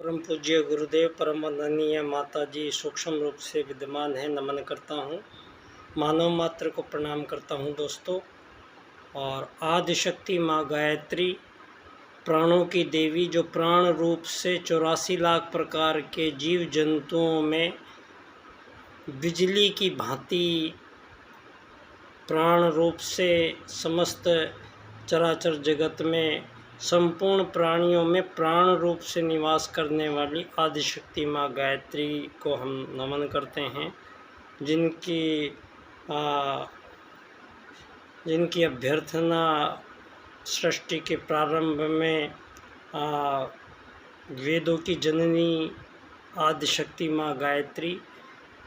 परम पूज्य गुरुदेव परम वंदनीय माता जी सूक्ष्म रूप से विद्यमान है। नमन करता हूँ, मानव मात्र को प्रणाम करता हूँ दोस्तों। और आदिशक्ति माँ गायत्री प्राणों की देवी, जो प्राण रूप से 84 लाख प्रकार के जीव जंतुओं में बिजली की भांति प्राण रूप से समस्त चराचर जगत में संपूर्ण प्राणियों में प्राण रूप से निवास करने वाली आदिशक्ति माँ गायत्री को हम नमन करते हैं, जिनकी अभ्यर्थना सृष्टि के प्रारंभ में वेदों की जननी आदिशक्ति माँ गायत्री।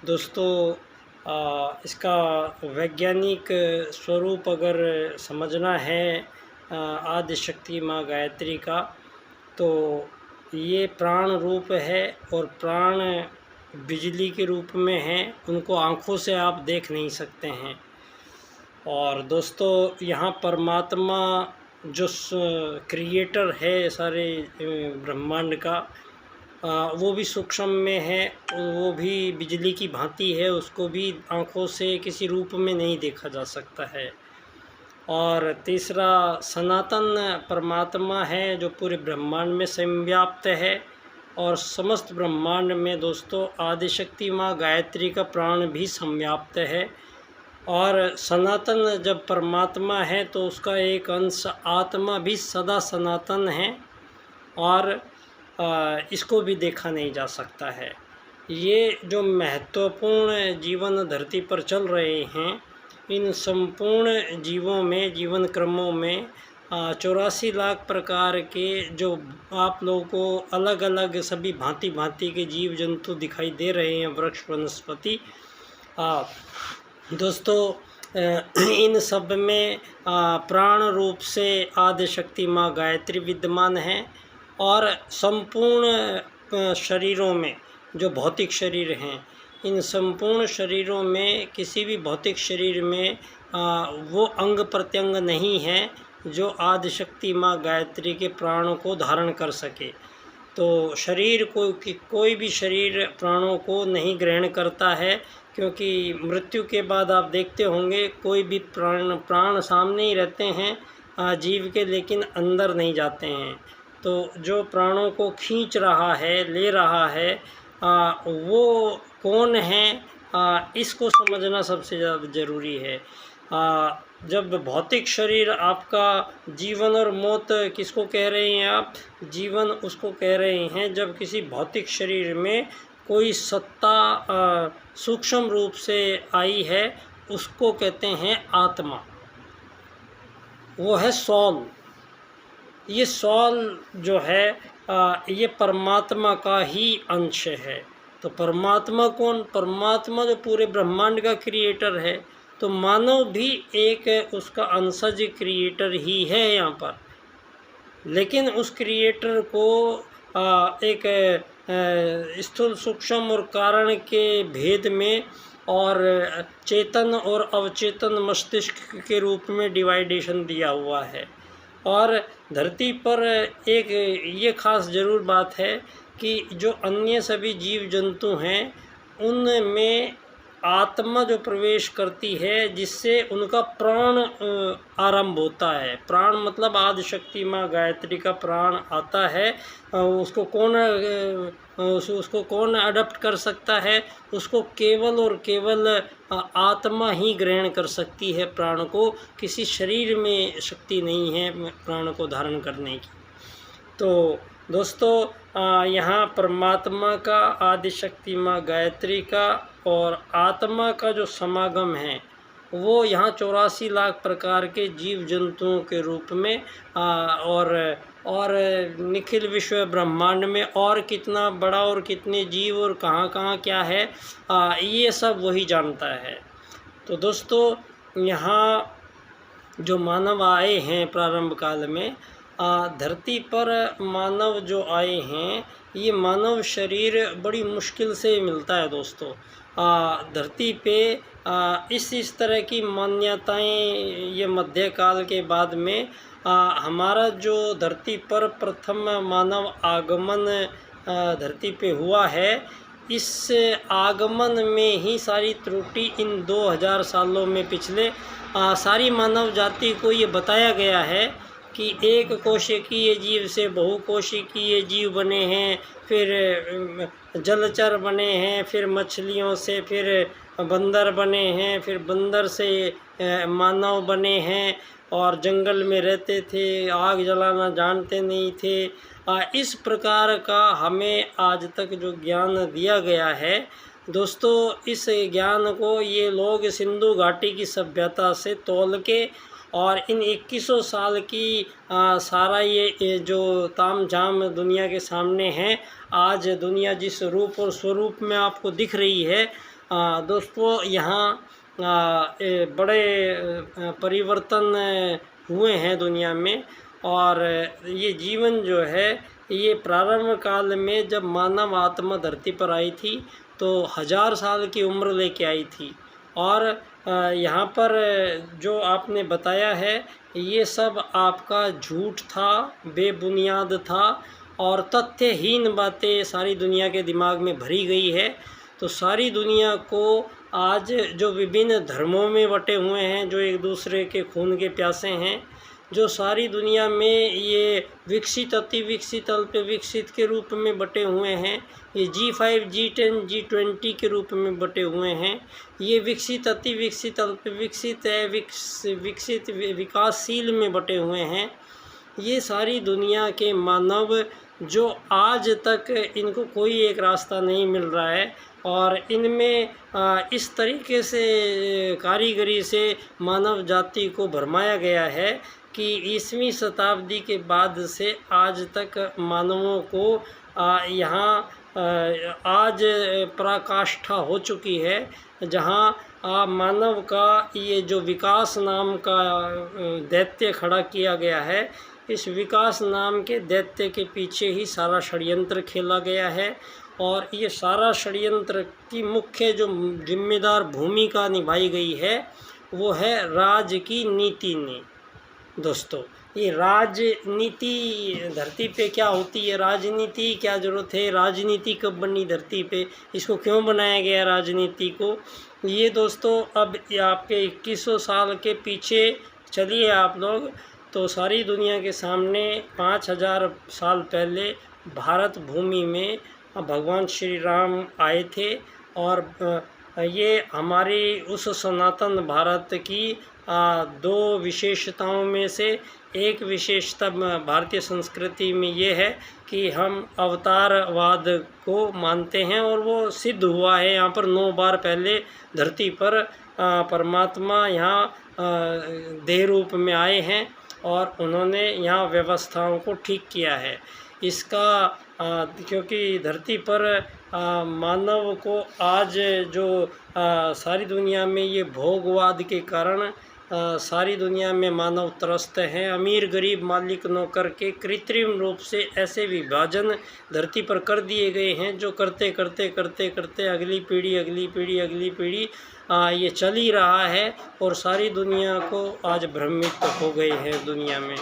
दोस्तों, इसका वैज्ञानिक स्वरूप अगर समझना है आदिशक्ति माँ गायत्री का, तो ये प्राण रूप है और प्राण बिजली के रूप में हैं, उनको आँखों से आप देख नहीं सकते हैं। और दोस्तों, यहाँ परमात्मा जो क्रिएटर है सारे ब्रह्मांड का, वो भी सूक्ष्म में है, वो भी बिजली की भांति है, उसको भी आँखों से किसी रूप में नहीं देखा जा सकता है। और तीसरा सनातन परमात्मा है जो पूरे ब्रह्मांड में संव्याप्त है, और समस्त ब्रह्मांड में दोस्तों आदिशक्ति माँ गायत्री का प्राण भी संव्याप्त है। और सनातन जब परमात्मा है तो उसका एक अंश आत्मा भी सदा सनातन है, और इसको भी देखा नहीं जा सकता है। ये जो महत्वपूर्ण जीवन धरती पर चल रहे हैं, इन संपूर्ण जीवों में, जीवन क्रमों में 84 लाख प्रकार के जो आप लोगों को अलग अलग सभी भांति भांति के जीव जंतु दिखाई दे रहे हैं, वृक्ष वनस्पति, दोस्तों इन सब में प्राण रूप से आदिशक्ति माँ गायत्री विद्यमान है। और संपूर्ण शरीरों में जो भौतिक शरीर हैं, इन संपूर्ण शरीरों में किसी भी भौतिक शरीर में वो अंग प्रत्यंग नहीं है जो आदिशक्ति माँ गायत्री के प्राणों को धारण कर सके। तो शरीर कोई भी शरीर प्राणों को नहीं ग्रहण करता है, क्योंकि मृत्यु के बाद आप देखते होंगे कोई भी प्राण सामने ही रहते हैं जीव के, लेकिन अंदर नहीं जाते हैं। तो जो प्राणों को खींच रहा है, ले रहा है, वो कौन है, इसको समझना सबसे ज़्यादा ज़रूरी है। जब भौतिक शरीर आपका, जीवन और मौत किसको कह रहे हैं आप? जीवन उसको कह रहे हैं जब किसी भौतिक शरीर में कोई सत्ता सूक्ष्म रूप से आई है, उसको कहते हैं आत्मा। वो है सॉल। ये सॉल जो है ये परमात्मा का ही अंश है। तो परमात्मा कौन? परमात्मा जो पूरे ब्रह्मांड का क्रिएटर है, तो मानव भी एक उसका अंशज क्रिएटर ही है यहाँ पर। लेकिन उस क्रिएटर को एक स्थूल सूक्ष्म और कारण के भेद में और चेतन और अवचेतन मस्तिष्क के रूप में डिवाइडेशन दिया हुआ है। और धरती पर एक ये ख़ास ज़रूर बात है कि जो अन्य सभी जीव जंतु हैं, उनमें आत्मा जो प्रवेश करती है, जिससे उनका प्राण आरंभ होता है। प्राण मतलब आदिशक्ति माँ गायत्री का प्राण आता है। उसको कौन अडॉप्ट कर सकता है? उसको केवल और केवल आत्मा ही ग्रहण कर सकती है प्राण को। किसी शरीर में शक्ति नहीं है प्राण को धारण करने की। तो दोस्तों, यहाँ परमात्मा का, आदिशक्ति माँ गायत्री का और आत्मा का जो समागम है, वो यहाँ 84 लाख प्रकार के जीव जंतुओं के रूप में और निखिल विश्व ब्रह्मांड में और कितना बड़ा और कितने जीव और कहाँ कहाँ क्या है, ये सब वही जानता है। तो दोस्तों, यहाँ जो मानव आए हैं प्रारंभ काल में, धरती पर मानव जो आए हैं, ये मानव शरीर बड़ी मुश्किल से मिलता है दोस्तों। धरती पे इस तरह की मान्यताएं ये मध्यकाल के बाद में हमारा जो धरती पर प्रथम मानव आगमन धरती पे हुआ है, इस आगमन में ही सारी त्रुटि इन 2000 सालों में पिछले सारी मानव जाति को ये बताया गया है कि एक कोशिकीय जीव से बहुकोशिकीय जीव बने हैं, फिर जलचर बने हैं, फिर मछलियों से फिर बंदर बने हैं, फिर बंदर से मानव बने हैं, और जंगल में रहते थे, आग जलाना जानते नहीं थे। इस प्रकार का हमें आज तक जो ज्ञान दिया गया है दोस्तों, इस ज्ञान को ये लोग सिंधु घाटी की सभ्यता से तौल के और इन 2100 साल की सारा ये जो तामझाम दुनिया के सामने है, आज दुनिया जिस रूप और स्वरूप में आपको दिख रही है दोस्तों, यहाँ बड़े परिवर्तन हुए हैं दुनिया में। और ये जीवन जो है, ये प्रारंभ काल में जब मानव आत्मा धरती पर आई थी तो 1000 साल की उम्र लेके आई थी, और यहाँ पर जो आपने बताया है ये सब आपका झूठ था, बेबुनियाद था, और तथ्यहीन बातें सारी दुनिया के दिमाग में भरी गई है। तो सारी दुनिया को आज जो विभिन्न धर्मों में बटे हुए हैं, जो एक दूसरे के खून के प्यासे हैं, जो सारी दुनिया में ये विकसित, अति विकसित, अल्प विकसित के रूप में बटे हुए हैं, ये G5, G10, G20 के रूप में बटे हुए हैं, ये विकसित, अति विकसित, अल्प विकसित है, विकसित विकासशील में बटे हुए हैं। ये सारी दुनिया के मानव जो आज तक इनको कोई एक रास्ता नहीं मिल रहा है, और इनमें इस तरीके से कारीगरी से मानव जाति को भरमाया गया है कि 20वीं शताब्दी के बाद से आज तक मानवों को यहाँ आज पराकाष्ठा हो चुकी है, जहाँ मानव का ये जो विकास नाम का दैत्य खड़ा किया गया है, इस विकास नाम के दैत्य के पीछे ही सारा षड्यंत्र खेला गया है। और ये सारा षड्यंत्र की मुख्य जो जिम्मेदार भूमिका निभाई गई है वो है राज की नीति ने। दोस्तों, ये राजनीति धरती पे क्या होती है, राजनीति क्या ज़रूरत है, राजनीति कब बनी धरती पे, इसको क्यों बनाया गया राजनीति को, ये दोस्तों अब आपके 2100 साल के पीछे चलिए आप लोग, तो सारी दुनिया के सामने 5000 साल पहले भारत भूमि में भगवान श्री राम आए थे, और ये हमारी उस सनातन भारत की 2 विशेषताओं में से एक विशेषता भारतीय संस्कृति में ये है कि हम अवतारवाद को मानते हैं, और वो सिद्ध हुआ है। यहाँ पर 9 बार पहले धरती पर परमात्मा यहाँ देह रूप में आए हैं, और उन्होंने यहाँ व्यवस्थाओं को ठीक किया है। इसका क्योंकि धरती पर मानव को आज जो सारी दुनिया में ये भोगवाद के कारण सारी दुनिया में मानव त्रस्त हैं। अमीर गरीब मालिक नौकर के कृत्रिम रूप से ऐसे विभाजन धरती पर कर दिए गए हैं, जो करते करते करते करते अगली पीढ़ी ये चल ही रहा है, और सारी दुनिया को आज भ्रमित हो गए हैं दुनिया में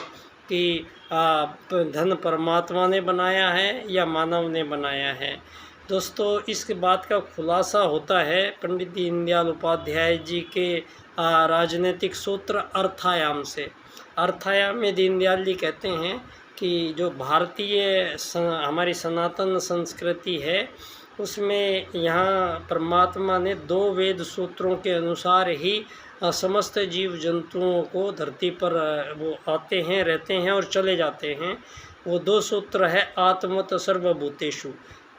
कि धन परमात्मा ने बनाया है या मानव ने बनाया है। दोस्तों, इस बात का खुलासा होता है पंडित दीनदयाल उपाध्याय जी के राजनीतिक सूत्र अर्थायाम से। अर्थायाम में दीनदयाल जी कहते हैं कि जो भारतीय हमारी सनातन संस्कृति है, उसमें यहाँ परमात्मा ने 2 वेद सूत्रों के अनुसार ही समस्त जीव जंतुओं को धरती पर वो आते हैं, रहते हैं और चले जाते हैं। वो 2 सूत्र है आत्मत सर्वभूतेषु।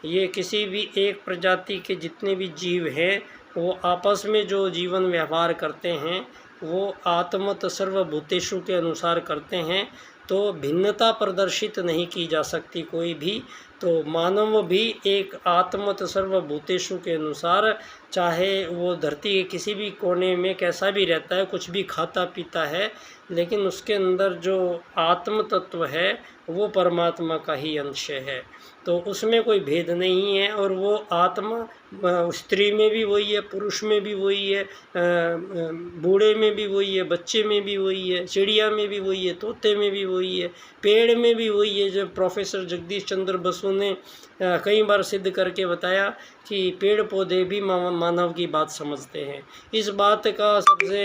ये किसी भी एक प्रजाति के जितने भी जीव हैं वो आपस में जो जीवन व्यवहार करते हैं वो आत्मत सर्वभूतेषु के अनुसार करते हैं, तो भिन्नता प्रदर्शित नहीं की जा सकती कोई भी। तो मानव भी एक आत्मत सर्वभूतेषु के अनुसार, चाहे वो धरती के किसी भी कोने में कैसा भी रहता है, कुछ भी खाता पीता है, लेकिन उसके अंदर जो आत्म तत्व है वो परमात्मा का ही अंश है। तो उसमें कोई भेद नहीं है। और वो आत्मा स्त्री में भी वही है, पुरुष में भी वही है, बूढ़े में भी वही है, बच्चे में भी वही है, चिड़िया में भी वही है, तोते में भी वही है, पेड़ में भी वही है। जब प्रोफेसर जगदीश चंद्र बसु ने कई बार सिद्ध करके बताया कि पेड़ पौधे भी मानव की बात समझते हैं। इस बात का सबसे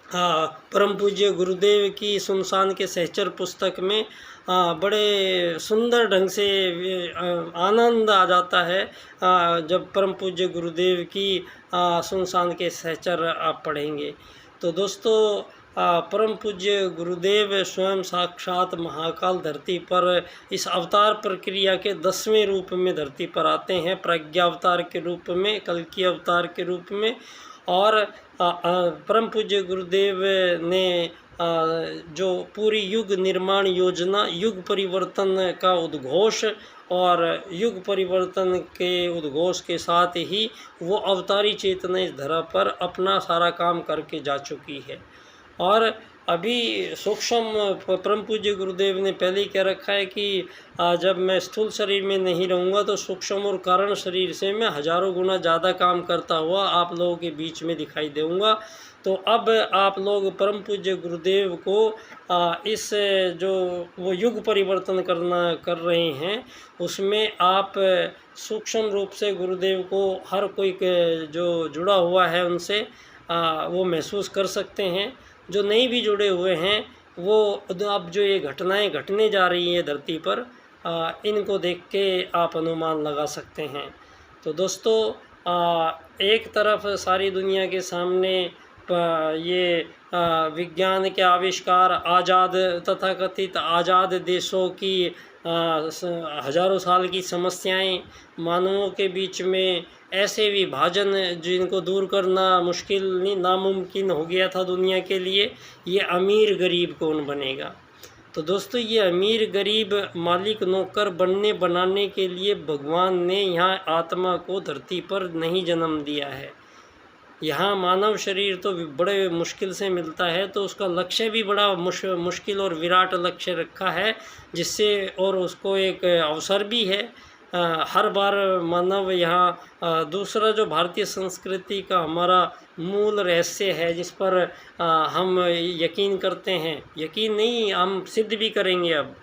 परम पूज्य गुरुदेव की सुनसान के सहचर पुस्तक में बड़े सुंदर ढंग से आनंद आ जाता है जब परम पूज्य गुरुदेव की सुनसान के सहचर आप पढ़ेंगे। तो दोस्तों, परम पूज्य गुरुदेव स्वयं साक्षात महाकाल धरती पर इस अवतार प्रक्रिया के 10वें रूप में धरती पर आते हैं, प्रज्ञा अवतार के रूप में, कल्कि अवतार के रूप में। और परम पूज्य गुरुदेव ने जो पूरी युग निर्माण योजना, युग परिवर्तन का उद्घोष, और युग परिवर्तन के उद्घोष के साथ ही वो अवतारी चेतना इस धरा पर अपना सारा काम करके जा चुकी है। और अभी सूक्ष्म परम पूज्य गुरुदेव ने पहले ही कह रखा है कि जब मैं स्थूल शरीर में नहीं रहूँगा तो सूक्ष्म और कारण शरीर से मैं हजारों गुना ज़्यादा काम करता हुआ आप लोगों के बीच में दिखाई दूँगा। तो अब आप लोग परम पूज्य गुरुदेव को इस जो वो युग परिवर्तन कर रहे हैं उसमें आप सूक्ष्म रूप से गुरुदेव को हर कोई जो जुड़ा हुआ है उनसे वो महसूस कर सकते हैं। जो नहीं भी जुड़े हुए हैं वो अब जो ये घटनाएं घटने जा रही हैं धरती पर, इनको देख के आप अनुमान लगा सकते हैं। तो दोस्तों, एक तरफ सारी दुनिया के सामने ये विज्ञान के आविष्कार, आज़ाद तथाकथित आज़ाद देशों की हजारों साल की समस्याएं, मानवों के बीच में ऐसे विभाजन जिनको दूर करना मुश्किल नहीं, नामुमकिन हो गया था दुनिया के लिए, ये अमीर गरीब कौन बनेगा। तो दोस्तों, ये अमीर गरीब मालिक नौकर बनाने के लिए भगवान ने यहाँ आत्मा को धरती पर नहीं जन्म दिया है। यहाँ मानव शरीर तो बड़े मुश्किल से मिलता है, तो उसका लक्ष्य भी बड़ा मुश्किल और विराट लक्ष्य रखा है, जिससे और उसको एक अवसर भी है। हर बार मानव यहाँ दूसरा जो भारतीय संस्कृति का हमारा मूल रहस्य है जिस पर हम यकीन करते हैं, यकीन नहीं हम सिद्ध भी करेंगे अब,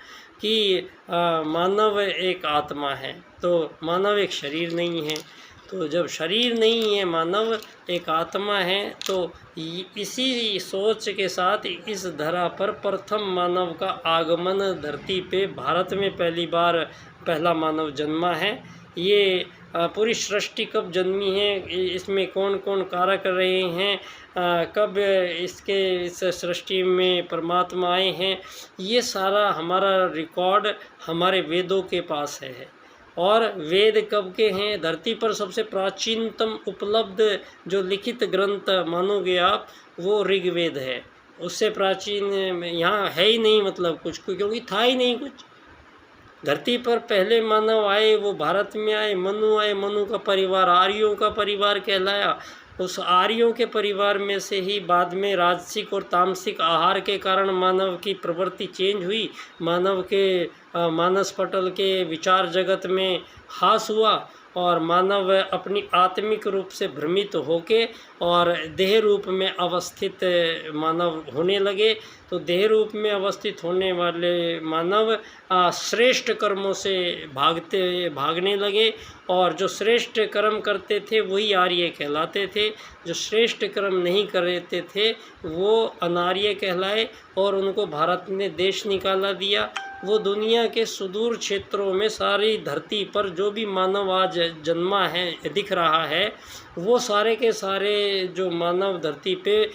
कि मानव एक आत्मा है। तो मानव एक शरीर नहीं है। तो जब शरीर नहीं है, मानव एक आत्मा है, तो इसी सोच के साथ इस धरा पर प्रथम मानव का आगमन धरती पे भारत में पहली बार पहला मानव जन्मा है। ये पूरी सृष्टि कब जन्मी है, इसमें कौन कौन कारक रहे हैं, कब इस सृष्टि में परमात्मा आए हैं, ये सारा हमारा रिकॉर्ड हमारे वेदों के पास है। और वेद कब के हैं? धरती पर सबसे प्राचीनतम उपलब्ध जो लिखित ग्रंथ मानोगे आप, वो ऋग्वेद है। उससे प्राचीन यहाँ है ही नहीं, मतलब कुछ, क्योंकि था ही नहीं कुछ। धरती पर पहले मानव आए, वो भारत में आए, मनु आए, मनु का परिवार आर्यों का परिवार कहलाया। उस आर्यों के परिवार में से ही बाद में राजसिक और तामसिक आहार के कारण मानव की प्रवृत्ति चेंज हुई, मानव के मानस पटल के विचार जगत में हास हुआ, और मानव अपनी आत्मिक रूप से भ्रमित होके और देह रूप में अवस्थित मानव होने लगे। तो देह रूप में अवस्थित होने वाले मानव श्रेष्ठ कर्मों से भागने लगे, और जो श्रेष्ठ कर्म करते थे वही आर्य कहलाते थे, जो श्रेष्ठ कर्म नहीं करते थे वो अनार्य कहलाए, और उनको भारत ने देश निकाला दिया। वो दुनिया के सुदूर क्षेत्रों में सारी धरती पर जो भी मानव आज जन्मा है, दिख रहा है, वो सारे के सारे जो मानव धरती पे